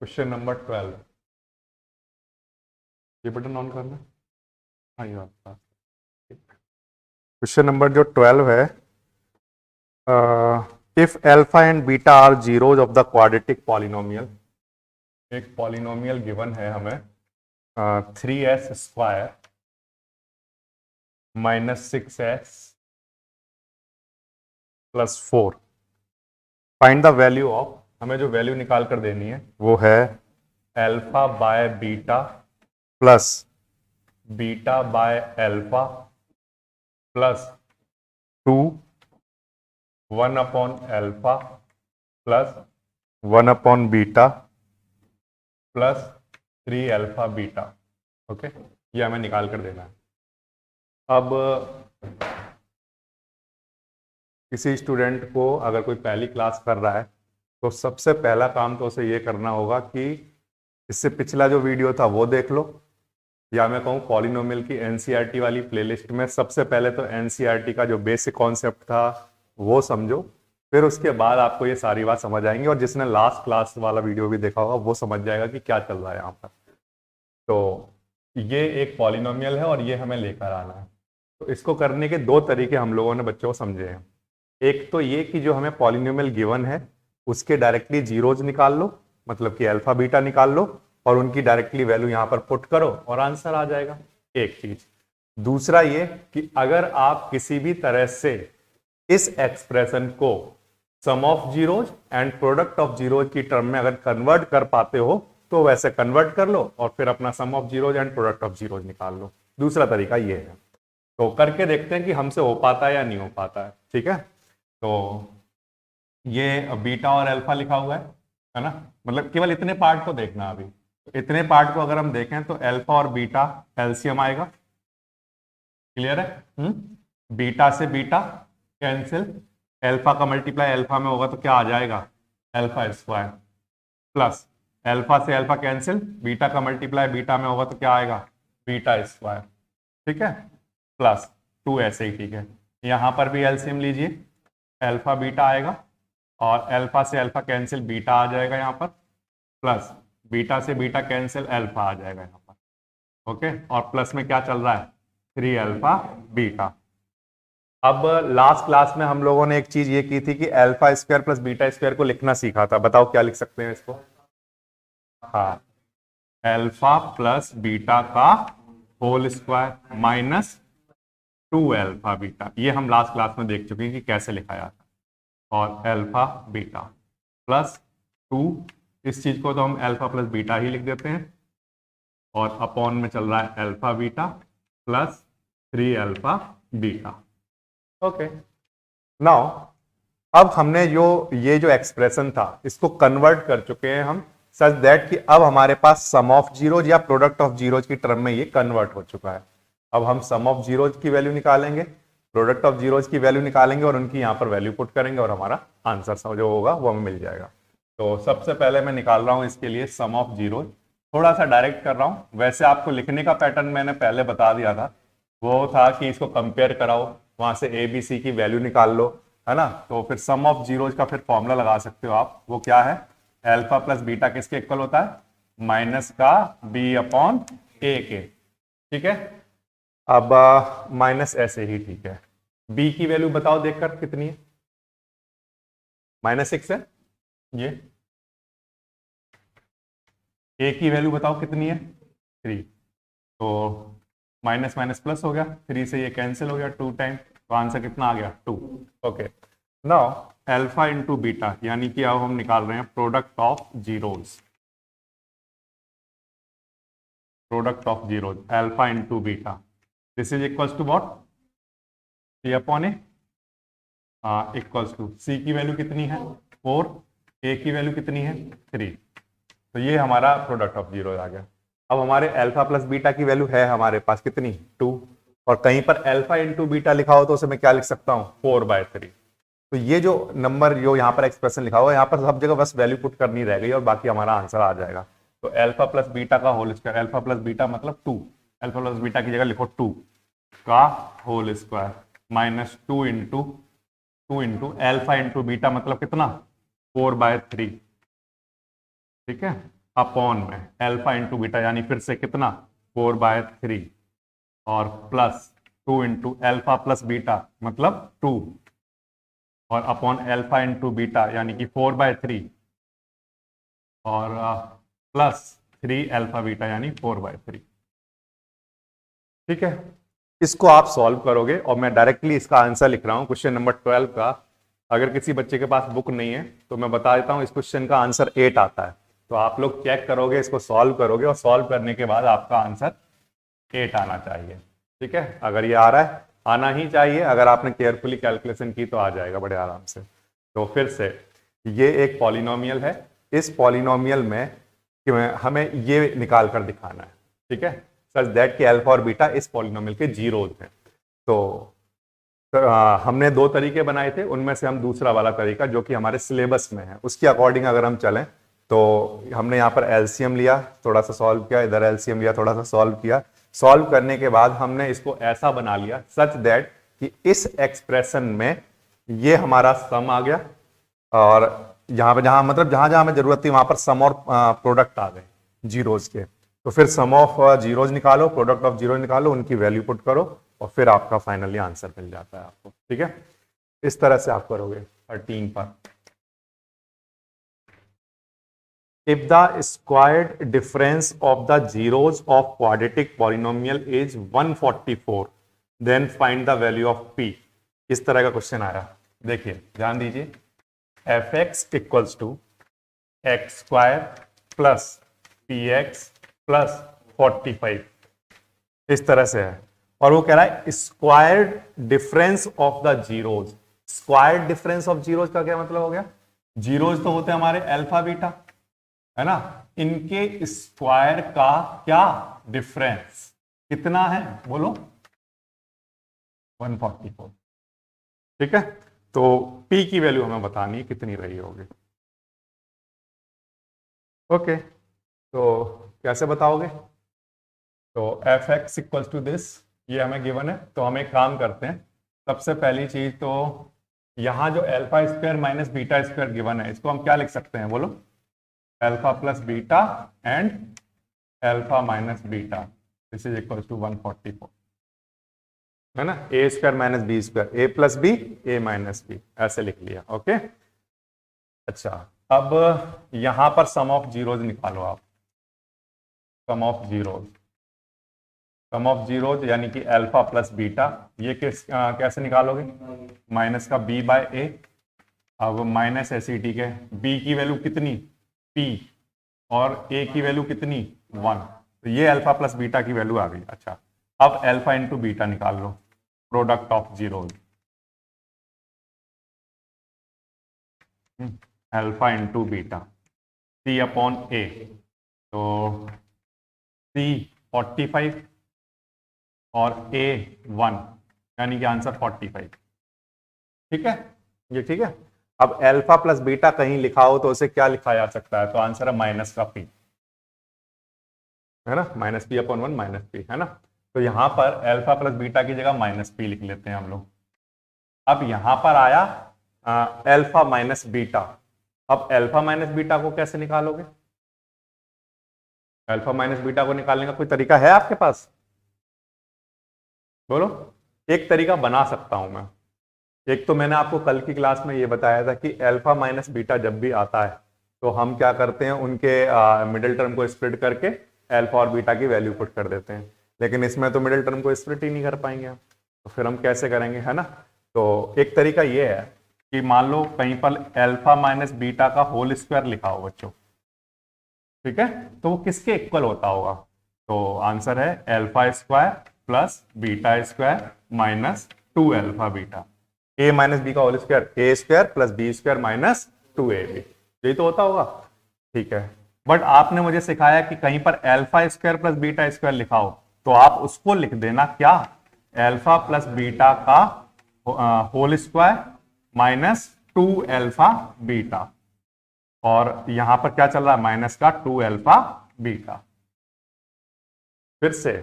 Question number 12। ये button on करना। हाँ ये आपका क्वेश्चन नंबर जो 12 है। If alpha and beta are zeros of the quadratic polynomial. एक पॉलिनोमियल गिवन है हमें 3s² - 6s + 4। Find the value of, हमें जो वैल्यू निकाल कर देनी है वो है alpha by beta plus beta by alpha plus 2 1/अल्फा प्लस 1/बीटा प्लस 3 अल्फा बीटा। ओके, ये हमें निकाल कर देना है। अब किसी स्टूडेंट को अगर कोई पहली क्लास कर रहा है तो सबसे पहला काम तो उसे ये करना होगा कि इससे पिछला जो वीडियो था वो देख लो, या मैं कहूँ पॉलिनोमियल की एनसीईआरटी वाली प्लेलिस्ट में सबसे पहले तो एनसीईआरटी का जो बेसिक कॉन्सेप्ट था वो समझो, फिर उसके बाद आपको ये सारी बात समझ आएंगी। और जिसने लास्ट क्लास वाला वीडियो भी देखा होगा वो समझ जाएगा कि क्या चल रहा है यहाँ पर। तो ये एक पॉलिनोमियल है और ये हमें लेकर आना है। तो इसको करने के दो तरीके हम लोगों ने बच्चों को समझे हैं। एक तो ये कि जो हमें पॉलिनोमियल गिवन है उसके डायरेक्टली जीरोज निकाल लो, मतलब कि अल्फा बीटा निकाल लो और उनकी डायरेक्टली वैल्यू यहां पर पुट करो और आंसर आ जाएगा। एक चीज। दूसरा ये कि अगर आप किसी भी तरह से इस एक्सप्रेशन को sum of zeros and product of zeros की टर्म में अगर कन्वर्ट कर पाते हो तो वैसे कन्वर्ट कर लो और फिर अपना sum of zeros and product of zeros निकाल लो। दूसरा तरीका ये है। तो करके देखते हैं कि हमसे हो पाता है या नहीं हो पाता है। ठीक है, तो ये बीटा और अल्फा लिखा हुआ है ना, मतलब केवल इतने पार्ट को देखना। अभी इतने पार्ट को अगर हम देखें तो अल्फा और बीटा एलसीएम आएगा। क्लियर है? बीटा से बीटा कैंसिल, अल्फा का मल्टीप्लाई अल्फा में होगा तो क्या आ जाएगा, अल्फा स्क्वायर, प्लस अल्फा से अल्फा कैंसिल, बीटा का मल्टीप्लाई बीटा में होगा तो क्या आएगा, बीटा स्क्वायर। ठीक है, प्लस 2 ऐसे ही। ठीक है, यहां पर भी एलसीएम लीजिए, अल्फा बीटा आएगा और अल्फा से अल्फा कैंसिल बीटा आ जाएगा यहाँ पर, प्लस बीटा से बीटा कैंसिल अल्फा आ जाएगा यहाँ पर। ओके, और प्लस में क्या चल रहा है, 3 अल्फा बीटा। अब लास्ट क्लास में हम लोगों ने एक चीज ये की थी कि alpha square plus beta square को लिखना सीखा था। बताओ क्या लिख सकते हैं इसको। हाँ, अल्फा प्लस बीटा का whole square minus 2 alpha beta. ये हम लास्ट क्लास में देख चुके हैं कि कैसे लिखा जाता है। और अल्फा बीटा प्लस 2, इस चीज को तो हम अल्फा प्लस बीटा ही लिख देते हैं, और अपॉन में चल रहा है alpha beta plus 3 alpha beta. Okay, now अब हमने ये जो एक्सप्रेशन था इसको कन्वर्ट कर चुके हैं हम, सच दैट कि अब हमारे पास सम ऑफ जीरोज या प्रोडक्ट ऑफ जीरोज की टर्म में ये कन्वर्ट हो चुका है। अब हम सम ऑफ जीरोज की वैल्यू निकालेंगे, प्रोडक्ट ऑफ जीरोज की वैल्यू निकालेंगे और उनकी यहां पर वैल्यू पुट करेंगे और हमारा आंसर जो होगा वो हमें मिल जाएगा। तो सबसे पहले मैं निकाल रहा हूं इसके लिए सम ऑफ जीरोज। थोड़ा सा डायरेक्ट कर रहा हूं, वैसे आपको लिखने का पैटर्न मैंने पहले बता दिया था, वो था कि इसको कंपेयर कराओ, वहां से ए बी सी की वैल्यू निकाल लो, है ना। तो फिर सम ऑफ जीरोज का फिर फॉर्मूला लगा सकते हो आप, वो क्या है, अल्फा प्लस बीटा किसके इक्वल होता है, माइनस का बी अपॉन ए के। ठीक है, अब माइनस ऐसे ही। ठीक है, बी की वैल्यू बताओ देखकर कितनी है, -6 है ये। ए की वैल्यू बताओ कितनी है, 3। तो माइनस माइनस प्लस हो गया, 3 से ये कैंसिल हो गया 2 टाइम, तो आंसर कितना आ गया, 2। Okay, now alpha into beta, यानी कि अब हम निकाल रहे हैं product of zeros, product of zeros alpha into beta, this is equals to what, C upon A, equals to C की वैल्यू कितनी है 4, ए की वैल्यू कितनी है 3। तो ये हमारा प्रोडक्ट ऑफ जीरो आ गया। अब हमारे अल्फा प्लस बीटा की वैल्यू है हमारे पास कितनी, 2, और कहीं पर अल्फा इंटू बीटा लिखा हो तो उसे मैं क्या लिख सकता हूँ, 4/3। तो ये जो नंबर जो यहाँ पर एक्सप्रेशन लिखा हुआ है यहाँ पर सब जगह बस वैल्यू पुट करनी रह गई और बाकी हमारा आंसर आ जाएगा। तो अल्फा प्लस बीटा का whole square, alpha plus beta मतलब 2, अल्फा प्लस बीटा की जगह लिखो 2 का whole square minus 2 into alpha into beta मतलब कितना, 4/3। ठीक है, अपॉन में अल्फा इंटू बीटा, यानी फिर से कितना 4/3 और plus 2 into alpha plus beta मतलब 2 और अपॉन अल्फा इंटू बीटा यानी कि 4/3 और प्लस 3 अल्फा बीटा यानी 4/3। ठीक है, इसको आप सॉल्व करोगे और मैं डायरेक्टली इसका आंसर लिख रहा हूं क्वेश्चन नंबर 12 का। अगर किसी बच्चे के पास बुक नहीं है तो मैं बता देता हूं, इस क्वेश्चन का आंसर 8 आता है। तो आप लोग चेक करोगे, इसको सॉल्व करोगे और सॉल्व करने के बाद आपका आंसर 8 आना चाहिए। ठीक है, अगर ये आ रहा है, आना ही चाहिए, अगर आपने केयरफुली कैलकुलेशन की तो आ जाएगा बड़े आराम से। तो फिर से ये एक पॉलिनोमियल है, इस पॉलिनोमियल में हमें ये निकाल कर दिखाना है। ठीक है, सच दैट कि अल्फा और बीटा इस पॉलिनोमियल के जीरोज हैं। तो हमने 2 तरीके बनाए थे, उनमें से हम दूसरा वाला तरीका जो कि हमारे सिलेबस में है उसके अकॉर्डिंग अगर हम चलें तो हमने यहाँ पर एलसीएम लिया, थोड़ा सा सॉल्व किया, इधर एलसीएम लिया, थोड़ा सा सॉल्व किया। सॉल्व करने के बाद हमने इसको ऐसा बना लिया सच दैट कि इस एक्सप्रेशन में ये हमारा सम आ गया और यहाँ पे जहां मतलब जहां जहां हमें जरूरत थी वहां पर सम और प्रोडक्ट आ गए जीरोज के। तो फिर सम ऑफ जीरोज निकालो, प्रोडक्ट ऑफ जीरो निकालो, उनकी वैल्यू पुट करो और फिर आपका फाइनली आंसर मिल जाता है आपको। ठीक है, इस तरह से आप करोगे 13 पर। If the squared difference of the zeros of quadratic polynomial is 144, then find the value of p। इस तरह का क्वेश्चन आया, देखिए ध्यान दीजिए। fx equals to x square plus p x plus 45, इस तरह से है। और वो कह रहा है squared difference of the zeros. Squared difference of zeros का क्या मतलब हो गया? जीरोज तो होते हैं हमारे अल्फा बीटा, है ना, इनके स्क्वायर का क्या डिफरेंस कितना है बोलो? 144। ठीक है, तो p की वैल्यू हमें बतानी है कितनी रही होगी। ओके, तो कैसे बताओगे? तो fx इक्वल्स टू दिस, ये हमें गिवन है। तो हम एक काम करते हैं, सबसे पहली चीज तो यहां जो alpha square minus beta square given है इसको हम क्या लिख सकते हैं बोलो? Alpha plus beta and alpha minus beta, this is equal to 144, है ना। A square minus b square, a plus b a minus b, ऐसे लिख लिया। ओके, अच्छा अब यहां पर सम ऑफ जीरोज निकालो आप। Sum of zeros, sum of zeros यानी कि अल्फा प्लस बीटा, ये कैसे निकालोगे? माइनस का b बाय ए। अब माइनस ऐसे ठीक है, b की वैल्यू कितनी? p और a की वैल्यू कितनी? 1। तो ये अल्फा प्लस बीटा की वैल्यू आ गई। अच्छा, अब अल्फा इंटू बीटा निकाल लो, product of zeros. Alpha into beta, c upon a, तो c 45 और a 1, यानी कि आंसर 45। ठीक है, ये ठीक है। अब अल्फा प्लस बीटा कहीं लिखा हो तो उसे क्या लिखा जा सकता है? तो आंसर है माइनस का p, है ना, minus p upon 1 minus p, है ना। तो यहां पर अल्फा प्लस बीटा की जगह माइनस p लिख लेते हैं हम लोग। अब यहां पर आया अल्फा माइनस बीटा। अब अल्फा माइनस बीटा को कैसे निकालोगे? अल्फा माइनस बीटा को निकालने का कोई तरीका है आपके पास? बोलो। एक तरीका बना सकता हूं मैं। एक तो मैंने आपको कल की क्लास में ये बताया था कि अल्फा माइनस बीटा जब भी आता है तो हम क्या करते हैं, उनके मिडिल टर्म को स्प्लिट करके अल्फा और बीटा की वैल्यू पुट कर देते हैं। लेकिन इसमें तो मिडिल टर्म को स्प्लिट ही नहीं कर पाएंगे हम, तो फिर हम कैसे करेंगे, है ना। तो एक तरीका ये है कि मान लो कहीं पर अल्फा माइनस बीटा का होल स्क्वायर लिखा हो बच्चों, ठीक है, तो वो किसके इक्वल होता होगा? तो आंसर है alpha square plus beta square minus 2 alpha beta. A minus B का whole square A square plus B square minus 2ab, यही तो होता होगा। ठीक है, बट आपने मुझे सिखाया कि कहीं पर alpha square plus beta square लिखा हो तो आप उसको लिख देना क्या? अल्फा प्लस बीटा का whole square minus 2 alpha beta, और यहां पर क्या चल रहा है? माइनस का 2 अल्फा बीटा। फिर से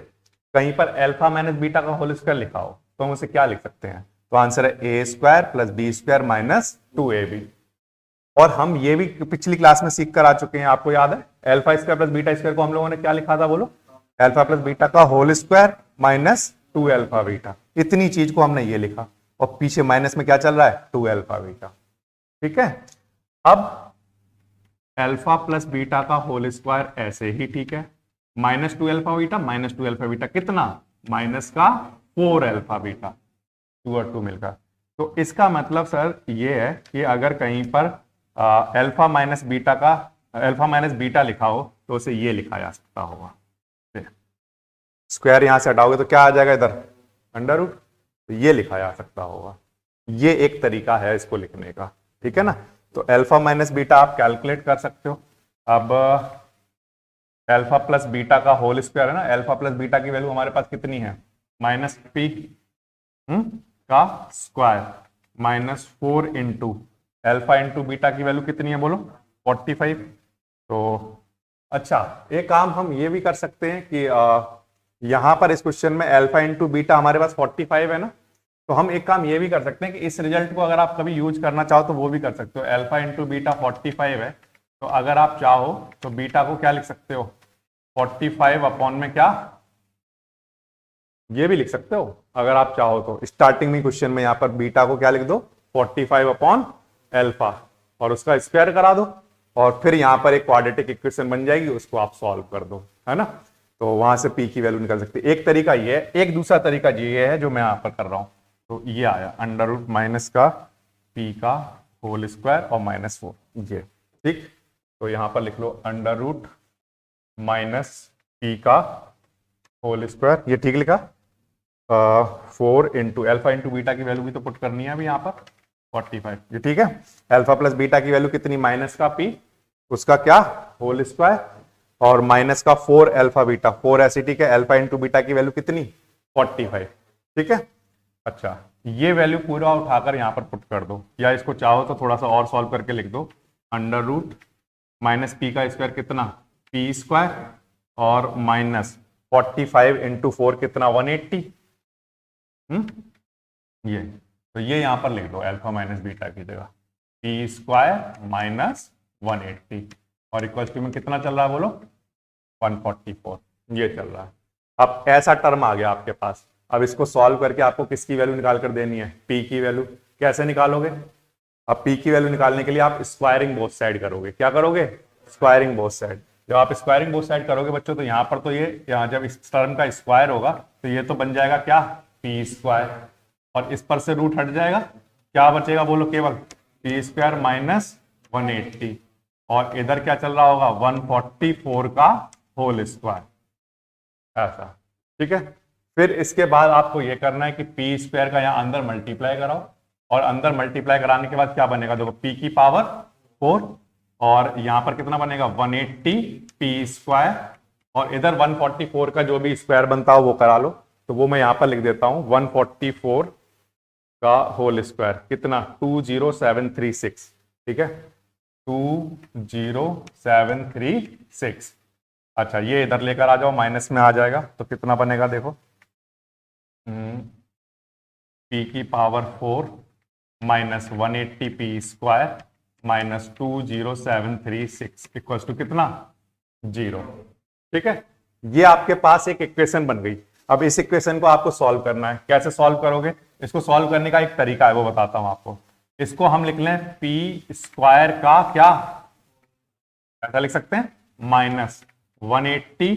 कहीं पर अल्फा माइनस बीटा का होल स्क्वायर लिखा हो तो हम उसे क्या लिख सकते हैं? तो आंसर है A square plus B square minus 2ab। और हम ये भी पिछली क्लास में सीख कर आ चुके हैं, आपको याद है, alpha square plus beta square को हम लोगों ने क्या लिखा था बोलो, अल्फा प्लस बीटा का whole square minus 2 alpha beta, इतनी चीज को हमने ये लिखा और पीछे माइनस में क्या चल रहा है 2 अल्फा बीटा। ठीक है, अब अल्फा प्लस बीटा का होल स्क्वायर ऐसे ही ठीक है, minus 2 alpha beta, minus 2 alpha beta कितना, माइनस का 4 अल्फा बीटा, 2 और 2 मिलकर। तो इसका मतलब सर ये है कि अगर कहीं पर अल्फा माइनस बीटा का अल्फा माइनस बीटा लिखा हो तो उसे ये लिखा जा सकता होगा, स्क्वायर यहां से हटाओगे तो क्या आ जाएगा इधर, अंडर रूट, तो ये लिखा जा सकता होगा। ये एक तरीका है इसको लिखने का, ठीक है ना। तो अल्फा माइनस बीटा आप कैलकुलेट कर सकते हो। अब अल्फा प्लस बीटा का होल स्क्वायर है ना, अल्फा प्लस बीटा की वैल्यू हमारे पास कितनी है, माइनस पी का square minus 4 into alpha into beta की वैल्यू कितनी है बोलो, 45। तो अच्छा, एक काम हम ये भी कर सकते हैं कि यहां पर इस क्वेश्चन में अल्फा इंटू बीटा हमारे पास 45 है ना, तो हम एक काम ये भी कर सकते हैं कि इस रिजल्ट को अगर आप कभी यूज करना चाहो तो वो भी कर सकते हो। अल्फा इंटू बीटा 45 है, तो अगर आप चाहो तो बीटा को क्या लिख सकते हो, 45 अपॉन में क्या, ये भी लिख सकते हो अगर आप चाहो तो। स्टार्टिंग में क्वेश्चन में यहां पर बीटा को क्या लिख दो, 45 अपॉन अल्फा, और उसका स्क्वायर करा दो, और फिर यहां पर एक क्वाड्रेटिक इक्वेशन बन जाएगी, उसको आप सॉल्व कर दो, है ना। तो वहां से पी की वैल्यू निकल सकती है। एक तरीका ये है, एक दूसरा तरीका ये है जो मैं यहां पर कर रहा हूं। तो ये आया अंडर रूट माइनस का पी का होल स्क्वायर और माइनस 4, ये ठीक। तो यहां पर लिख लो अंडर रूट माइनस पी का होल स्क्वायर, ये ठीक लिखा। 4 इंटू अल्फा इंटू बीटा की वैल्यू भी तो पुट करनी है अभी यहाँ पर 45, ये ठीक है। अल्फा प्लस बीटा की वैल्यू कितनी, माइनस का पी, उसका क्या होल स्क्वायर, और माइनस का 4 अल्फा बीटा, 4 ऐसी ठीक है। अल्फा इंटू बीटा की वैल्यू कितनी, 45, ठीक है। अच्छा, ये वैल्यू पूरा उठाकर यहां पर पुट कर दो, या इसको चाहो तो थोड़ा सा और सॉल्व करके लिख दो। अंडर रूट माइनस पी का स्क्वायर कितना, पी स्क्वायर, और माइनस 45 इंटू 4 कितना, 180। ये तो ये यहां पर लिख दो अल्फा माइनस बीटा की जगह, पी स्क्वायर माइनस 180, और इक्वल टू में कितना चल रहा है बोलो, 144, ये चल रहा है। अब ऐसा टर्म आ गया आपके पास, अब इसको सॉल्व करके आपको किसकी वैल्यू निकाल कर देनी है, पी की वैल्यू। कैसे निकालोगे, अब पी की वैल्यू निकालने के लिए आप स्क्वायरिंग बोथ साइड करोगे। क्या करोगे, स्क्वायरिंग बोथ साइड। जब आप स्क्वायरिंग बोथ साइड करोगे बच्चों, तो यहाँ पर तो ये, यहाँ जब इस टर्म का स्क्वायर होगा तो ये तो बन जाएगा क्या, पी स्क्वायर, और इस पर से रूट हट जाएगा, क्या बचेगा बोलो, केवल पी स्क्वायर माइनस 180, और इधर क्या चल रहा होगा, 144 का होल स्क्वायर, ऐसा, ठीक है। फिर इसके बाद आपको यह करना है कि पी स्क्वायर का यहां अंदर मल्टीप्लाई कराओ, और अंदर मल्टीप्लाई कराने के बाद क्या बनेगा, देखो पी की पावर 4, और यहां पर कितना बनेगा, 180 पी स्क्वायर, और इधर 144 का जो भी स्क्वायर बनता हो वो करा लो। तो वो मैं यहां पर लिख देता हूं, 144 का होल स्क्वायर कितना, 20736, ठीक है, 20736। अच्छा, ये इधर लेकर आ जाओ, माइनस में आ जाएगा, तो कितना बनेगा देखो, पी की power 4 minus 180 p square minus 20736 equal to कितना, 0, ठीक है। ये आपके पास एक इक्वेशन बन गई। अब इस इक्वेशन को आपको सॉल्व करना है। कैसे सॉल्व करोगे, इसको सॉल्व करने का एक तरीका है, वो बताता हूं आपको। इसको हम लिख लें पी स्क्वायर का क्या, ऐसा लिख सकते हैं, minus 180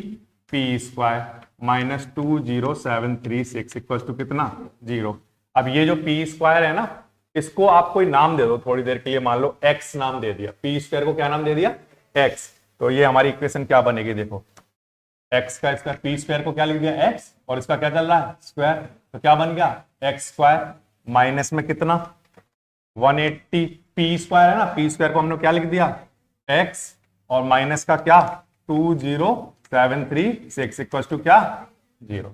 p square minus 20736 equal to कितना, 0। अब ये जो पी स्क्वायर है ना, इसको आप कोई नाम दे दो थोड़ी देर के लिए, मान लो x नाम दे दिया, पी स्क्वायर को क्या नाम दे दिया, x। तो ये हमारी इक्वेशन क्या बनेगी देखो, x का स्क्वायर, पी स्क्वायर को क्या लिख दिया, x, और इसका क्या चल रहा है, स्क्वायर, तो क्या बन गया, x स्क्वायर माइनस में कितना, 180 पी स्क्वायर है ना, पी स्क्वायर को हमने क्या लिख दिया, x, और माइनस का क्या, 20736 इक्वल टू क्या, 0।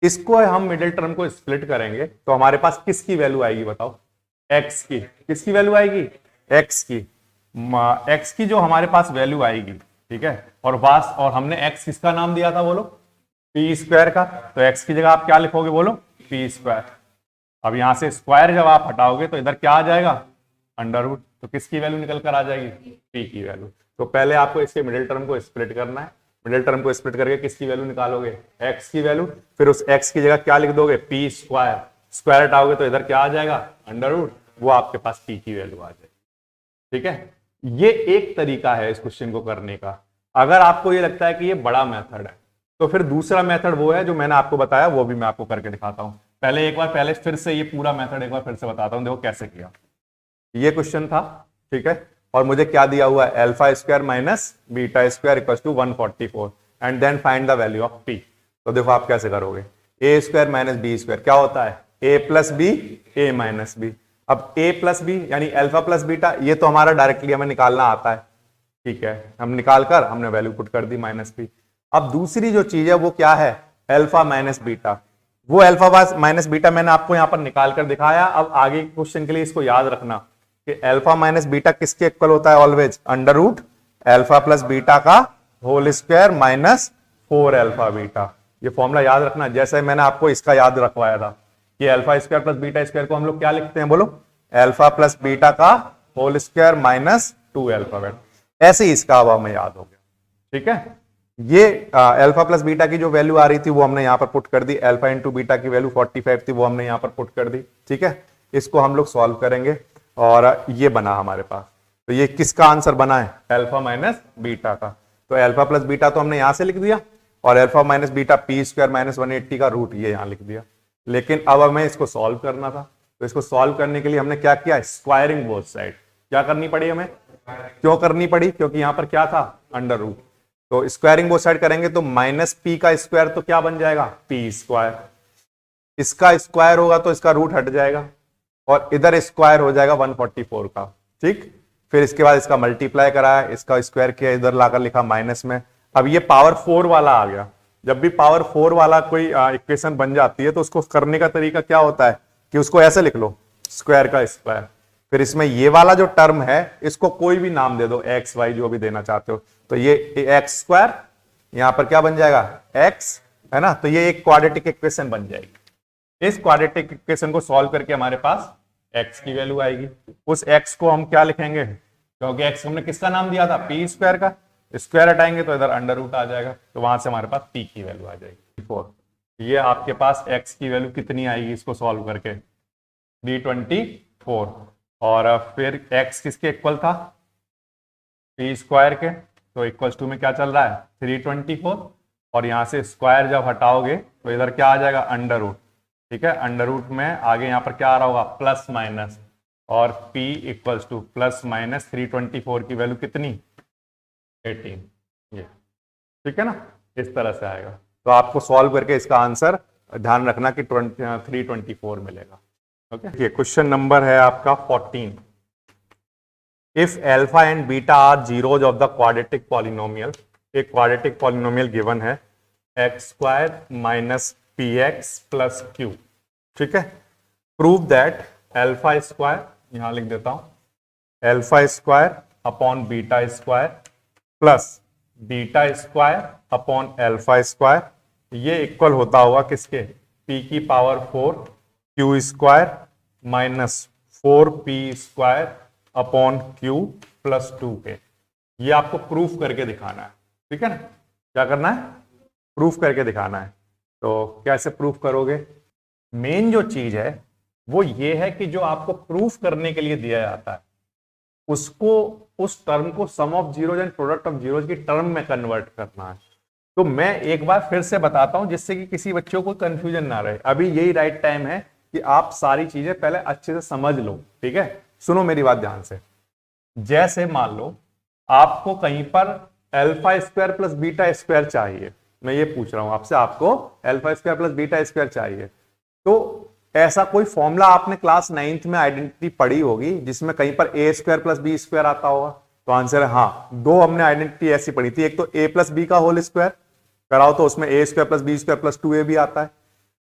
इसको हम मिडिल टर्म को स्प्लिट करेंगे तो हमारे पास किसकी वैल्यू आएगी बताओ, x की। किसकी वैल्यू आएगी, x की। x की जो हमारे पास वैल्यू आएगी, ठीक है, और हमने x किसका नाम दिया था बोलो, पी स्क्वायर का, तो x की जगह आप क्या लिखोगे बोलो, पी स्क्वायर। अब यहां से स्क्वायर जब आप हटाओगे तो इधर क्या आ जाएगा, अंडर रूट, तो किसकी वैल्यू निकल कर आ जाएगी, पी की वैल्यू। तो पहले आपको इसके मिडिल टर्म को स्प्लिट करना है, मिडिल टर्म को स्प्लिट करके किसकी वैल्यू निकालोगे, एक्स की वैल्यू, फिर उस एक्स की जगह क्या लिख दोगे, पी स्क्वायर, स्क्वायर हटाओगे तो इधर क्या आ जाएगा, अंडर रूट, वो आपके पास पी की वैल्यू आ जाएगी। ठीक है, ये एक तरीका है इस क्वेश्चन को करने का। अगर आपको ये लगता है कि ये बड़ा मेथड है तो फिर दूसरा मेथड वो है जो मैंने आपको बताया, वो भी मैं आपको करके दिखाता हूं। पहले फिर से ये पूरा मेथड एक बार फिर से बताता हूं, देखो कैसे किया। ये क्वेश्चन था, ठीक है, और मुझे क्या दिया हुआ है, alpha square minus beta square equal to 144 and then find the value of p. तो देखो आप कैसे करोगे, a square minus b square क्या होता है, a plus b a minus b. अब ए प्लस बी यानी अल्फा प्लस बीटा, ये तो हमारा डायरेक्टली हमें निकालना आता है, ठीक है, हम निकाल कर हमने वैल्यू पुट कर दी माइनस बी। अब दूसरी जो चीज है वो क्या है, अल्फा माइनस बीटा, वो अल्फा माइनस बीटा मैंने आपको यहां पर निकाल कर दिखाया। अब आगे क्वेश्चन के लिए इसको याद रखना कि अल्फा माइनस बीटा किसके इक्वल होता है, always under root alpha plus beta का whole square minus 4 alpha beta. ये फॉर्मूला याद रखना, जैसे मैंने आपको इसका याद रखवाया था कि alpha square plus beta square को हम लोग क्या लिखते हैं, बोलो, अल्फा प्लस बीटा का whole square minus 2 alpha beta. ऐसे ही इसका अब हमें याद हो गया। ठीक है, ये अल्फा प्लस बीटा की जो वैल्यू आ रही थी वो हमने यहां पर पुट कर दी, अल्फा इंटू बीटा की वैल्यू 45 थी वो हमने यहां पर पुट कर दी। ठीक है, इसको हम लोग सॉल्व करेंगे और ये बना हमारे पास। तो ये किसका आंसर बना है, अल्फा माइनस बीटा का। तो अल्फा प्लस बीटा तो हमने यहां से लिख दिया और alpha minus beta p square minus 180 का रूट ये यहां लिख दिया। लेकिन अब हमें इसको सॉल्व करना था, तो इसको सॉल्व करने के लिए हमने क्या किया, स्क्वायरिंग बोथ साइड। क्या करनी पड़ी हमें, क्यों करनी पड़ी, क्योंकि यहां पर क्या था, अंडर रूट। तो स्क्वायरिंग बोथ साइड करेंगे तो माइनस पी का स्क्वायर तो क्या बन जाएगा, पी स्क्वायर, इसका स्क्वायर होगा तो इसका रूट हट जाएगा और इधर स्क्वायर हो जाएगा 144 का। ठीक, फिर इसके बाद इसका मल्टीप्लाई कराया, इसका स्क्वायर किया, इधर लाकर लिखा माइनस में। अब ये पावर 4 वाला आ गया। जब भी पावर 4 वाला कोई इक्वेशन बन जाती है तो उसको करने का तरीका क्या होता है कि उसको ऐसे लिख लो, स्क्वायर का स्क्वायर, फिर इसमें ये वाला जो टर्म है इसको कोई भी नाम दे दो, एक्स वाई जो भी देना चाहते हो। तो ये एक्स स्क्वायर यहां पर क्या बन जाएगा, एक्स, है ना। तो ये एक क्वाड्रेटिक इक्वेशन बन जाएगी। इस क्वाड्रेटिक इक्वेशन को सॉल्व करके हमारे पास एक्स की वैल्यू आएगी। उस एक्स को हम क्या लिखेंगे, क्योंकि एक्स हमने किसका नाम दिया था, पी स्क्वायर का, स्क्वायर हटाएंगे तो इधर अंडर रूट आ जाएगा, तो वहां से हमारे पास पी की वैल्यू आ जाएगी 4। ये आपके पास एक्स की वैल्यू कितनी आएगी इसको सॉल्व करके, 324। और फिर एक्स किसके इक्वल था, पी स्क्वायर के, तो इक्वल टू में क्या चल रहा है, 324, और यहां से स्क्वायर जब हटाओगे तो इधर क्या आ जाएगा, अंडर रूट। ठीक है, अंडर रूट में आगे यहां पर क्या आ रहा होगा, प्लस माइनस, और p equals two plus minus 324 की वैल्यू कितनी, 18। ये ठीक है ना, इस तरह से आएगा। तो आपको सॉल्व करके इसका आंसर ध्यान रखना कि 324 मिलेगा। ओके, क्वेश्चन नंबर है आपका 14। If alpha and beta are zeros of the quadratic polynomial, एक क्वाड्रेटिक पॉलिनोमियल गिवन है, x square minus p x plus q. ठीक है, प्रूव दैट अल्फा स्क्वायर, यहां लिख देता हूं, alpha square upon beta square plus beta square upon alpha square, ये equal होता होगा किसके, p की power 4 Q square minus 4p square upon Q plus 2 के। ये आपको प्रूफ करके दिखाना है। ठीक है ना, क्या करना है, प्रूफ करके दिखाना है। तो कैसे प्रूफ करोगे, मेन जो चीज है वो ये है कि जो आपको प्रूफ करने के लिए दिया जाता है उसको, उस टर्म को sum of zeros and product of zeros की टर्म में कन्वर्ट करना है। तो मैं एक बार फिर से बताता हूं जिससे कि किसी बच्चों को कंफ्यूजन ना रहे। अभी यही राइट टाइम है कि आप सारी चीजें पहले अच्छे से समझ लो। ठीक है, सुनो मेरी बात ध्यान से। जैसे मान लो आपको कहीं पर alpha square plus beta square चाहिए, मैं ये पूछ रहा हूं आपसे, आपको alpha square plus beta square चाहिए, तो ऐसा कोई फॉर्मूला आपने क्लास 9th में आइडेंटिटी पढ़ी होगी जिसमें कहीं पर ए स्क्वायर प्लस बी स्क्वायर आता होगा। तो आंसर है हाँ, दो हमने आइडेंटिटी ऐसी पढ़ी थी, एक तो ए प्लस बी का होल स्क्वायर कराओ तो उसमें A square plus B square plus 2a भी आता है,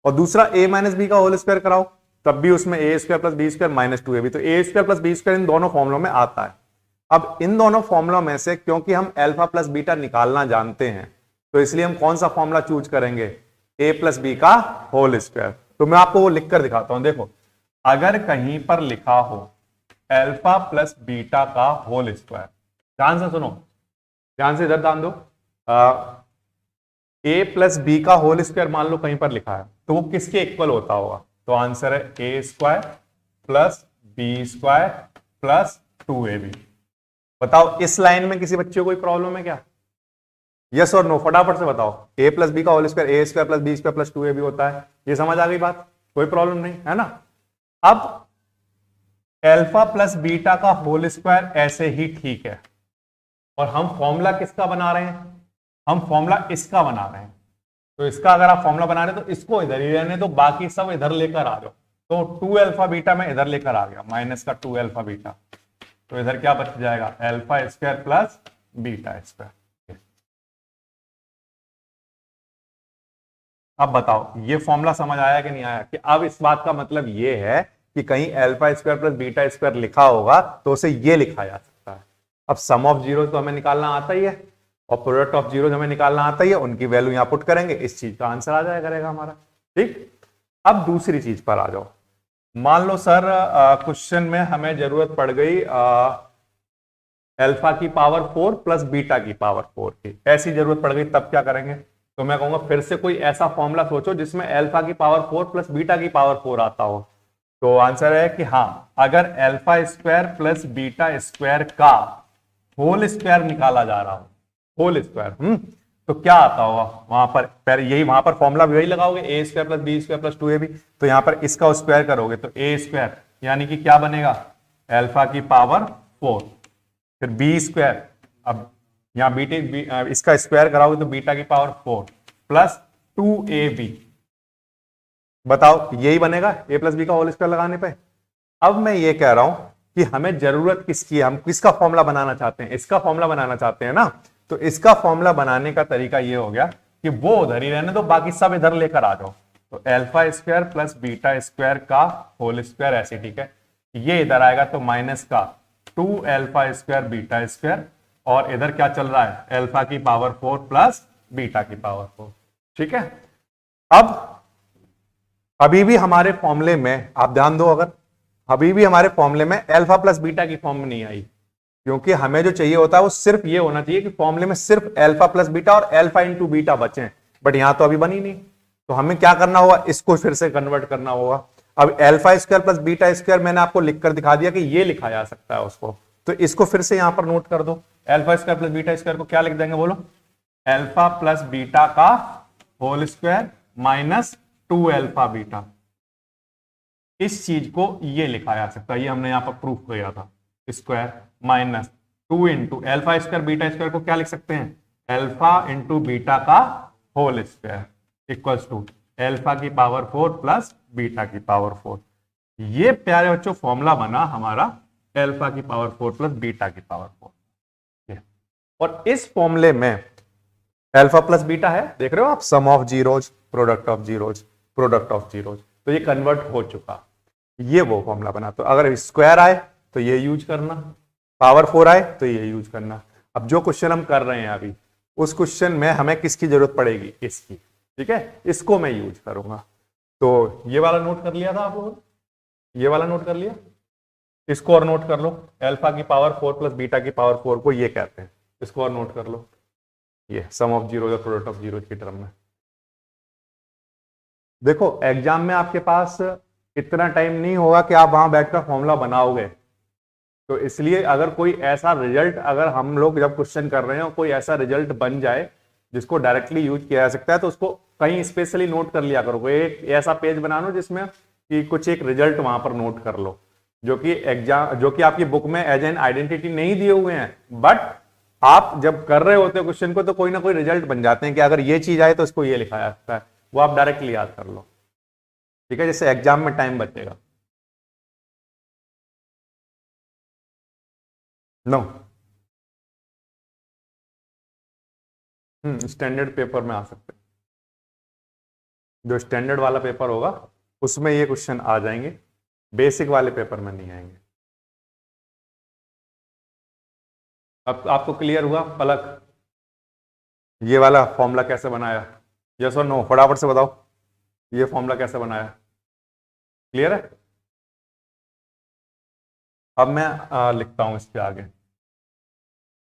और दूसरा ए माइनस बी का होल स्क्वायर कराओ तब भी उसमें A square plus B square minus 2a भी। तो A square plus B square इन दोनों फॉर्मुलों में आता है। अब इन दोनों फॉर्मुलों में से क्योंकि हम अल्फा प्लस बीटा निकालना जानते हैं तो इसलिए हम कौन सा फॉर्मूला चूज करेंगे, ए प्लस बी का होल स्क्वायर। तो मैं आपको वो लिखकर दिखाता हूं। देखो, अगर कहीं पर लिखा हो अल्फा प्लस बीटा का होल स्क्वायर। ध्यान से सुनो, ध्यान से इधर ध्यान दो। ए प्लस बी का होल स्क्वायर मान लो कहीं पर लिखा है, तो वो किसके इक्वल होता होगा? तो आंसर है A square plus B square plus 2ab। बताओ इस लाइन में किसी बच्चे को कोई प्रॉब्लम है क्या? यस और नो फटाफट से बताओ। ए प्लस बी का whole square A square plus B square plus 2ab होता है, ये समझ आ गई बात? कोई प्रॉब्लम नहीं है ना। अब अल्फा प्लस बीटा का होल स्क्वायर ऐसे ही ठीक है, और हम फॉर्मूला किसका बना रहे हैं? हम फॉर्मूला इसका बना रहे हैं। तो इसका अगर आप फॉर्मूला बना रहे हैं तो इसको इधर ही रहने दो, बाकी सब इधर लेकर आ जाओ। तो 2 अल्फा बीटा में इधर लेकर आ गया, माइनस का 2 अल्फा बीटा, तो इधर क्या बच जाएगा? Alpha square plus beta square. अब बताओ ये फॉर्मूला समझ आया कि नहीं आया? कि अब इस बात का मतलब ये है कि कहीं alpha square plus beta square लिखा होगा तो उसे ये लिखा जा सकता है। अब सम ऑफ जीरो तो हमें निकालना आता ही है, और प्रोडक्ट ऑफ जीरो हमें निकालना आता ही है, उनकी वैल्यू यहां पुट करेंगे, इस चीज का आंसर आ जाया करेगा हमारा। ठीक, अब दूसरी चीज पर आ जाओ। मान लो सर क्वेश्चन में हमें जरूरत पड़ गई अल्फा की पावर 4 प्लस बीटा की पावर 4 की, ऐसी जरूरत पड़ गई, तब क्या करेंगे? तो मैं कहूंगा फिर से कोई ऐसा फॉर्मूला सोचो जिसमें अल्फा की पावर 4 प्लस बीटा की पावर 4 आता हो। तो आंसर है कि हाँ, अगर alpha square plus beta square का होल स्क्वायर निकाला जा रहा हो, होल स्क्वायर, तो क्या आता होगा वहां पर? यही वहां पर फॉर्मूला वही लगाओगे, A square plus B square plus 2ab। तो यहां पर इसका स्क्वायर करोगे तो ए स्क्वायर यानी कि क्या बनेगा? अल्फा की पावर 4, फिर बी स्क्वायर, अब यहां इसका स्क्वायर कराओगे तो बीटा की पावर 4 प्लस 2ab। बताओ यही बनेगा ए प्लस बी का होल स्क्वायर लगाने पे। अब मैं ये कह रहा हूं कि हमें जरूरत किसकी है? हम किसका फॉर्मूला बनाना चाहते हैं? इसका फॉर्मूला बनाना चाहते हैं ना। तो इसका फॉर्मूला बनाने का तरीका ये हो गया कि वो उधर ही रहने दो, बाकी सब इधर लेकर आ जाओ। तो alpha square plus beta square का होल स्क्वायर ऐसे, ठीक है, ये इधर आएगा तो माइनस का 2 अल्फा स्क्वायर बीटा स्क्वायर, और इधर क्या चल रहा है? अल्फा की पावर 4 प्लस बीटा की पावर 4। ठीक है, अब अभी भी हमारे फॉर्मूले में आप ध्यान दो, अगर अभी भी हमारे फॉर्मूले में अल्फा प्लस बीटा की फॉर्म नहीं आई, क्योंकि हमें जो चाहिए होता है वो सिर्फ ये होना चाहिए कि फॉर्मूले में सिर्फ अल्फा प्लस बीटा और अल्फा इंटू बीटा बचे, बट यहां तो अभी बनी नहीं। तो हमें क्या करना होगा? इसको फिर से कन्वर्ट करना होगा। अब alpha square plus beta square मैंने आपको लिखकर दिखा दिया कि ये लिखा जा सकता है उसको, तो इसको फिर से यहां पर नोट कर दो। Alpha square plus beta square को क्या लिख देंगे? बोलो, अल्फा प्लस बीटा का whole square minus 2 alpha beta. इस चीज को ये लिखा जा सकता है, ये हमने यहां पर प्रूफ किया था। Square minus 2 into alpha square beta square को क्या लिख सकते हैं? अल्फा इंटू बीटा का whole square equals to alpha की पावर 4 प्लस बीटा की पावर 4। ये प्यारे बच्चों फॉर्मूला बना हमारा अल्फा की पावर 4 प्लस बीटा की पावर 4। और इस फॉर्मूले में अल्फा प्लस बीटा है, देख रहे हो आप, sum of zeros, product of zeros, product of zeros, तो ये कन्वर्ट हो चुका, ये वो फॉर्मूला बना। तो अगर स्क्वायर आए तो ये यूज करना, पावर 4 आए तो ये यूज करना। अब जो क्वेश्चन हम कर रहे हैं अभी, उस क्वेश्चन में हमें किसकी जरूरत पड़ेगी? इसकी, ठीक है, इसको मैं यूज करूंगा। तो ये वाला नोट कर लिया था आप लोगों, ये वाला नोट कर लिया, इसको और नोट कर लो। अल्फा की पावर 4 प्लस बीटा की पावर 4 को ये कहते हैं, इसको और नोट कर लो। ये सम ऑफ जीरो या प्रोडक्ट ऑफ जीरो की टर्म में। देखो एग्जाम में आपके पास इतना टाइम नहीं होगा कि आप वहां बैठकर फॉर्मूला बनाओगे, तो इसलिए अगर कोई ऐसा रिजल्ट, अगर हम लोग जब क्वेश्चन कर रहे हो कोई ऐसा रिजल्ट बन जाए जिसको डायरेक्टली यूज किया जा सकता है, तो उसको कहीं स्पेशली नोट कर लिया करो। एक ऐसा पेज बना लो जिसमें कि कुछ एक रिजल्ट वहां पर नोट कर लो, जो कि आपकी बुक में एज एन आइडेंटिटी नहीं दिए हुए हैं, बट आप जब कर रहे होते हो क्वेश्चन को तो कोई ना कोई रिजल्ट बन जाते हैं कि अगर ये चीज आए तो इसको ये लिखा जा सकता है, वो आप डायरेक्टली याद कर लो। ठीक है, जिससे एग्जाम में टाइम बचेगा। नो, स्टैंडर्ड पेपर में आ सकते हैं, जो स्टैंडर्ड वाला पेपर होगा उसमें ये क्वेश्चन आ जाएंगे, बेसिक वाले पेपर में नहीं आएंगे। अब आपको क्लियर हुआ पलक, ये वाला फॉर्मूला कैसे बनाया? यस और नो फटाफट से बताओ, ये फॉर्मूला कैसे बनाया? क्लियर है? अब मैं लिखता हूं इसके आगे,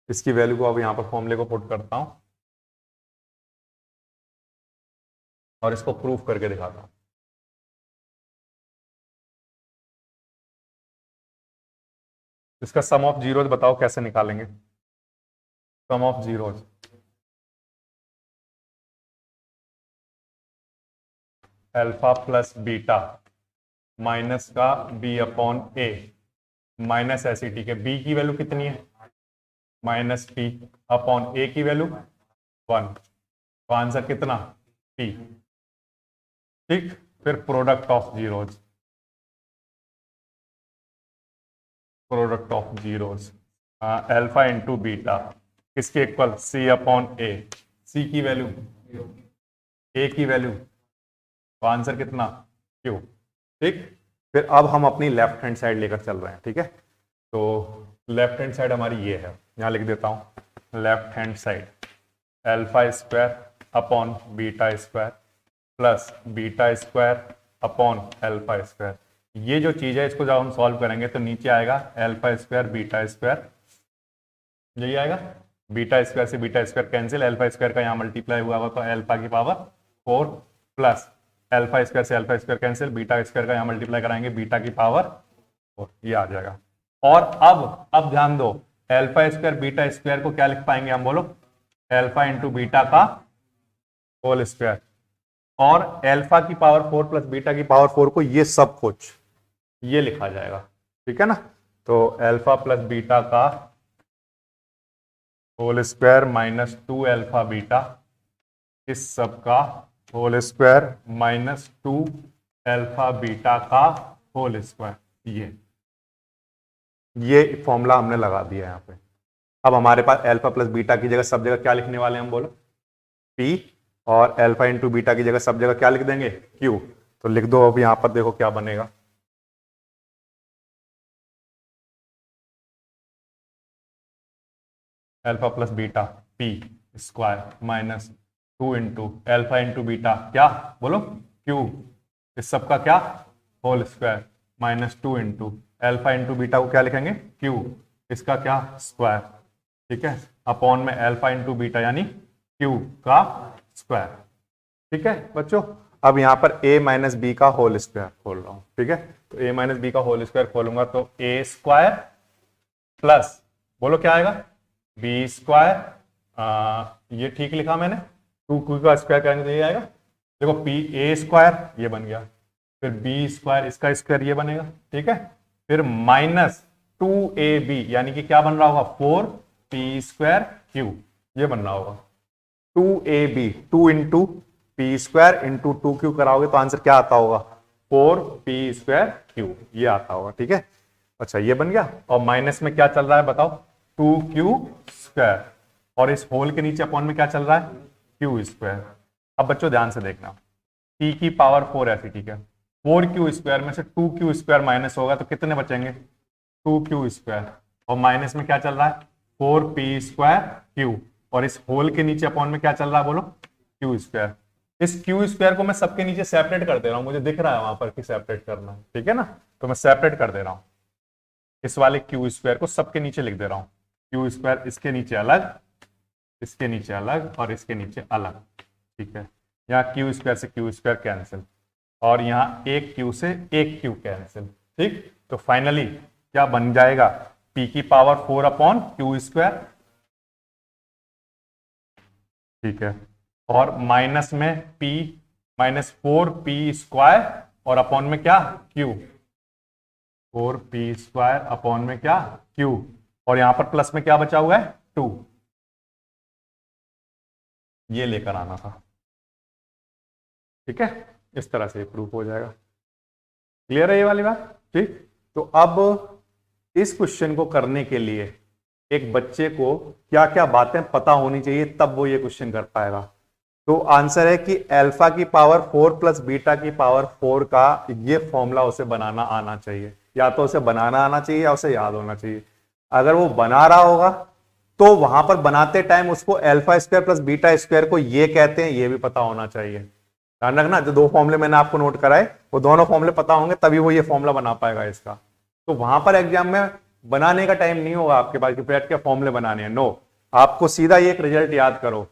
इसकी वैल्यू को अब यहां पर फॉर्मूले को पुट करता हूं और इसको प्रूफ करके दिखाता हूं। इसका सम ऑफ जीरोज बताओ कैसे निकालेंगे। Sum of zeros, alpha plus beta minus का बी अपॉन ए माइनस ऐसी, ठीक है। बी की वैल्यू कितनी है, माइनस पी अपॉन ए की वैल्यू 1, तो आंसर कितना, पी। ठीक, फिर product of zeros, product of zeros alpha into beta किसके इक्वल, सी अपॉन ए। सी की वैल्यू, ए की वैल्यू, तो आंसर कितना, क्यू। ठीक, फिर अब हम अपनी लेफ्ट हैंड साइड लेकर चल रहे हैं। ठीक है, तो लेफ्ट हैंड साइड हमारी ये है, यहां लिख देता हूं left hand side alpha square upon beta square plus beta square upon alpha square. ये जो चीज है इसको जब हम सॉल्व करेंगे तो नीचे आएगा अल्फा स्क्वायर बीटा स्क्वायर, यही आएगा। बीटा स्क्वायर से beta square cancel, alpha square का यहाँ मल्टीप्लाई हुआ तो अल्फा की पावर 4 प्लस अल्फा स्क्वायर से alpha square cancel, beta square का यहाँ मल्टीप्लाई कराएंगे बीटा की पावर 4, ये आ जाएगा। और अब ध्यान दो, अल्फा स्क्वायर बीटा स्क्वायर को क्या लिख पाएंगे हम, बोलो, अल्फा इंटू बीटा का होल स्क्वायर, और अल्फा की पावर 4 प्लस बीटा की पावर 4 को ये सब कुछ ये लिखा जाएगा। ठीक है ना, तो अल्फा प्लस बीटा का whole square minus 2 alpha beta, इस सब का whole square minus 2 alpha beta का होल स्क्वायर। ये फॉर्मूला हमने लगा दिया यहाँ पे। अब हमारे पास अल्फा प्लस बीटा की जगह सब जगह क्या लिखने वाले हैं हम, बोलो, पी, और अल्फा इंटू बीटा की जगह सब जगह क्या लिख देंगे, क्यू। तो लिख दो, अब यहां पर देखो क्या बनेगा, alpha plus beta p square minus 2 into alpha into beta क्या, बोलो, क्यू, इस सब का क्या, whole square minus 2 into alpha into beta को क्या लिखेंगे, क्यू, इसका क्या, स्क्वायर। ठीक है, अपॉन में अल्फा इंटू बीटा यानी क्यू का स्क्वायर। ठीक है बच्चों, अब यहां पर a माइनस बी का होल स्क्वायर खोल रहा हूं। ठीक है, तो a माइनस बी का होल स्क्वायर खोलूंगा तो a स्क्वायर प्लस, बोलो क्या आएगा, बी स्क्वायर, ये ठीक लिखा मैंने, 2 का स्क्वायर करेंगे तो ये आएगा, देखो पी ए स्क्वायर ये बन गया, फिर बी स्क्वायर इसका स्क्वायर ये बनेगा। ठीक है, फिर माइनस 2ab यानी कि क्या बन रहा होगा, 4p स्क्वायर क्यू, ये बन रहा होगा 2ab, 2 into P square into 2q कराओगे तो आंसर क्या आता होगा, 4p स्क्वायर क्यू, ये आता होगा। ठीक है, अच्छा ये बन गया, और माइनस में क्या चल रहा है बताओ, 2q स्क्वायर, और इस होल के नीचे अपॉन में क्या चल रहा है, q स्क्वायर। अब बच्चों ध्यान से देखना, p की पावर 4 ऐसी, ठीक है, 4q स्क्वायर में से 2q स्क्वायर माइनस होगा तो कितने बचेंगे, 2q स्क्वायर, और माइनस में क्या चल रहा है, 4p स्क्वायर q, और इस होल के नीचे अपॉन में क्या चल रहा है, बोलो, q स्क्वायर। इस q स्क्वायर को मैं सबके नीचे सेपरेट कर दे रहा हूं, मुझे दिख रहा है वहां पर कि सेपरेट करना है। ठीक है ना, तो मैं सेपरेट कर दे रहा हूं, इस वाले q स्क्वायर को सबके नीचे लिख दे रहा हूं, q स्क्वायर इसके नीचे अलग, इसके नीचे अलग, और इसके नीचे अलग। ठीक है, यहाँ q स्क्वायर से q स्क्वायर कैंसिल, और यहाँ एक q से एक q कैंसिल। ठीक, तो फाइनली क्या बन जाएगा, p की पावर 4 अपॉन q स्क्वायर। ठीक है, और माइनस में p माइनस 4p स्क्वायर, और अपॉन में क्या, q, 4p स्क्वायर अपॉन में क्या, q, और यहां पर प्लस में क्या बचा हुआ है, 2, ये लेकर आना था। ठीक है, इस तरह से प्रूफ हो जाएगा। क्लियर है ये वाली बात। ठीक, तो अब इस क्वेश्चन को करने के लिए एक बच्चे को क्या क्या बातें पता होनी चाहिए, तब वो ये क्वेश्चन कर पाएगा। तो आंसर है कि अल्फा की पावर 4 प्लस बीटा की पावर 4 का ये फॉर्मूला उसे बनाना आना चाहिए, या तो उसे बनाना आना चाहिए या उसे याद होना चाहिए। अगर वो बना रहा होगा तो वहां पर बनाते टाइम उसको alpha square plus beta square को ये कहते हैं, ये भी पता होना चाहिए। ध्यान रखना, जो 2 फॉर्मूले मैंने आपको नोट कराए वो दोनों फॉर्मूले पता होंगे, तभी वो ये फॉर्मूला बना पाएगा इसका। तो वहां पर एग्जाम में बनाने का टाइम नहीं होगा आपके पास कि बैठ के फॉर्मूले बनाने हैं। नो, आपको सीधा ये एक रिजल्ट याद करो,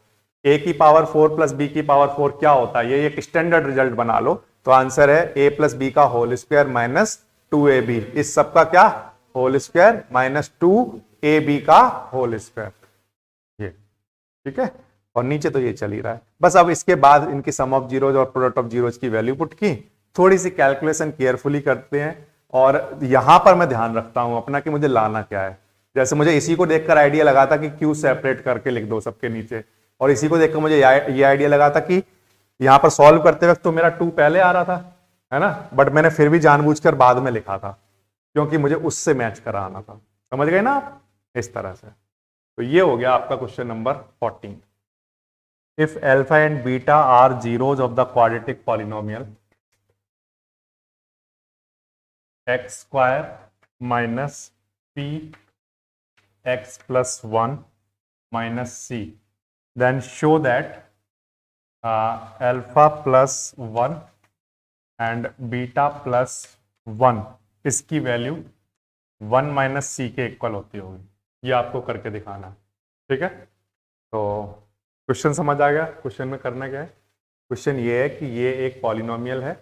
a की पावर 4 प्लस बी की पावर 4 क्या होता है, ये एक स्टैंडर्ड रिजल्ट बना लो। तो आंसर है a प्लस बी का होल स्क्वायर माइनस 2ab, इस सब का क्या होल स्क्वायर माइनस 2ab का होल स्क्वायर, ये ठीक है। और नीचे तो ये चल ही रहा है। बस अब इसके बाद इनकी सम ऑफ जीरोज और प्रोडक्ट ऑफ जीरोज की वैल्यू पुट की, थोड़ी सी कैलकुलेशन केयरफुली करते हैं। और यहां पर मैं ध्यान रखता हूं अपना कि मुझे लाना क्या है। जैसे मुझे इसी को देखकर आइडिया लगा था कि क्यू सेपरेट करके लिख दो सबके नीचे, और इसी को देखकर मुझे ये आइडिया लगा था कि यहां पर सॉल्व करते वक्त तो मेरा 2 पहले आ रहा था, है ना, बट मैंने फिर भी जानबूझकर बाद में लिखा था क्योंकि मुझे उससे मैच कराना था। समझ गए ना आप, इस तरह से। तो ये हो गया आपका question number 14। If alpha and beta are zeros of the quadratic polynomial x square minus p x plus 1 minus c, then show that alpha plus 1 and beta plus 1 इसकी वैल्यू 1 माइनस सी के इक्वल होती होगी। ये आपको करके दिखाना है, ठीक है। तो क्वेश्चन समझ आ गया। क्वेश्चन में करना क्या है, क्वेश्चन ये है कि ये एक पॉलिनोमियल है,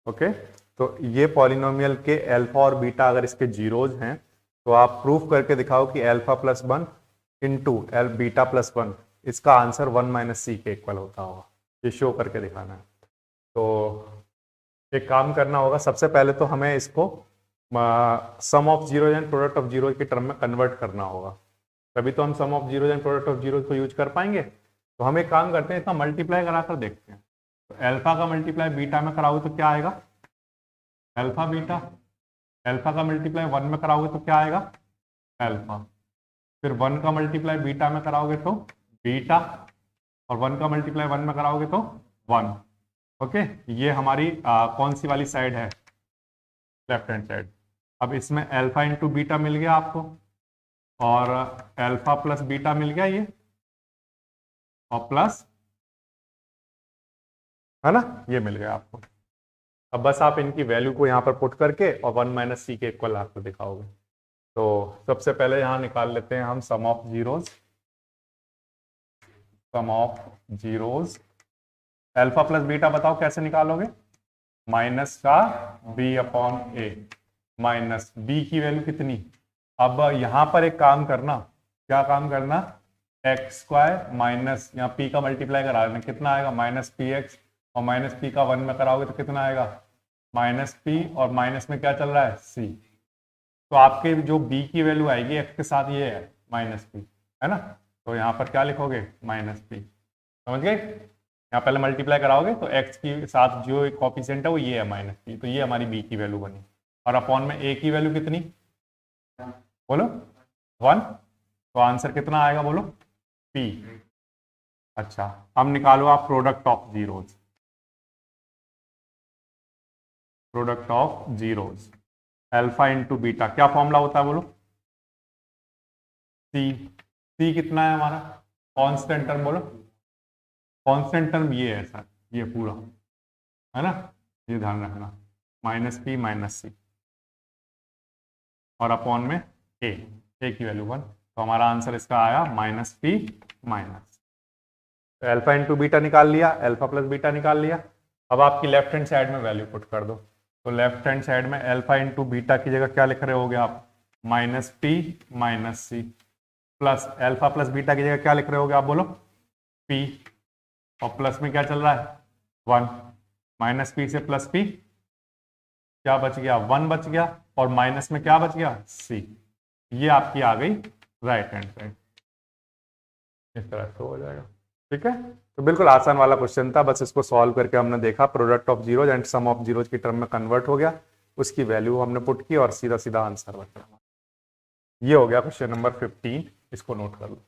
ओके। तो ये पॉलिनोमियल के अल्फा और बीटा अगर इसके जीरोज हैं तो आप प्रूफ करके दिखाओ कि alpha plus 1 into beta plus 1 इसका आंसर 1 माइनस सी के इक्वल होता होगा। ये शो करके दिखाना है। तो एक काम करना होगा, सबसे पहले तो हमें इसको sum of zeros and product of zeros की टर्म में कन्वर्ट करना होगा, तभी तो हम sum of zeros and product of zeros को यूज कर पाएंगे। तो हम एक काम करते हैं, इसका मल्टीप्लाई कराकर देखते हैं। तो अल्फा का मल्टीप्लाई बीटा में कराओगे तो क्या आएगा, अल्फा बीटा। अल्फा का मल्टीप्लाई 1 में कराओगे तो क्या आएगा, अल्फा। फिर 1 का मल्टीप्लाई बीटा में कराओगे तो बीटा, और 1 का मल्टीप्लाई 1 में कराओगे तो 1। ओके, ये हमारी कौन सी वाली साइड है, लेफ्ट हैंड साइड। अब इसमें अल्फा इंटू बीटा मिल गया आपको, और अल्फा प्लस बीटा मिल गया ये, और प्लस, है ना, ये मिल गया आपको। अब बस आप इनकी वैल्यू को यहां पर पुट करके और 1 माइनस सी के इक्वल आपको दिखाओगे। तो सबसे पहले यहां निकाल लेते हैं हम sum of zeros. Sum of zeros, alpha plus beta बताओ कैसे निकालोगे, माइनस का B upon A, minus B की वैल्यू कितनी। अब यहां पर एक काम करना, क्या काम करना, एक्स स्क्वायर माइनस, यहाँ पी का मल्टीप्लाई करा लेना, कितना आएगा माइनस पी एक्स, और माइनस पी का 1 में कराओगे तो कितना आएगा माइनस पी, और माइनस में क्या चल रहा है सी। तो आपके जो बी की वैल्यू आएगी एक्स के साथ ये है माइनस पी, है ना। तो यहाँ पर क्या लिखोगे माइनस पी, समझ गए। यहाँ पहले मल्टीप्लाई कराओगे तो एक्स के साथ जो कोएफिशिएंट है वो ये है माइनस पी, तो ये हमारी बी की वैल्यू बनी। और अपॉन में ए की वैल्यू कितनी, बोलो 1, तो आंसर कितना आएगा बोलो पी। अच्छा, अब निकालो आप product of zeros. Product of zeros, alpha into beta, क्या फॉर्मूला होता है बोलो, सी। सी कितना है हमारा, कांस्टेंट टर्म, बोलो कांस्टेंट टर्म ये है सर, ये पूरा, है ना, ये ध्यान रखना, माइनस पी माइनस सी, और अपॉन में ए की वैल्यू 1। तो हमारा आंसर इसका आया माइनस पी माइनस। तो अल्फा इंटू बीटा निकाल लिया, अल्फा प्लस बीटा निकाल लिया। अब आपकी लेफ्ट हैंड साइड में वैल्यू पुट कर दो। तो लेफ्ट हैंड साइड में अल्फा इंटू बीटा की जगह क्या लिख रहे होगे आप, माइनस पी माइनस सी, प्लस अल्फा प्लस बीटा की जगह क्या लिख रहे होगे आप, बोलो पी, और प्लस में क्या चल रहा है 1, माइनस पी से प्लस पी, क्या बच गया 1 बच गया, और माइनस में क्या बच गया सी। ये आपकी आ गई राइट हैंड साइड, इस तरह से हो जाएगा, ठीक है। तो बिल्कुल आसान वाला क्वेश्चन था, बस इसको सॉल्व करके हमने देखा, product of zeros and sum of zeros की टर्म में कन्वर्ट हो गया, उसकी वैल्यू हमने पुट की और सीधा सीधा आंसर बचा। ये हो गया क्वेश्चन नंबर 15, इसको नोट कर लो।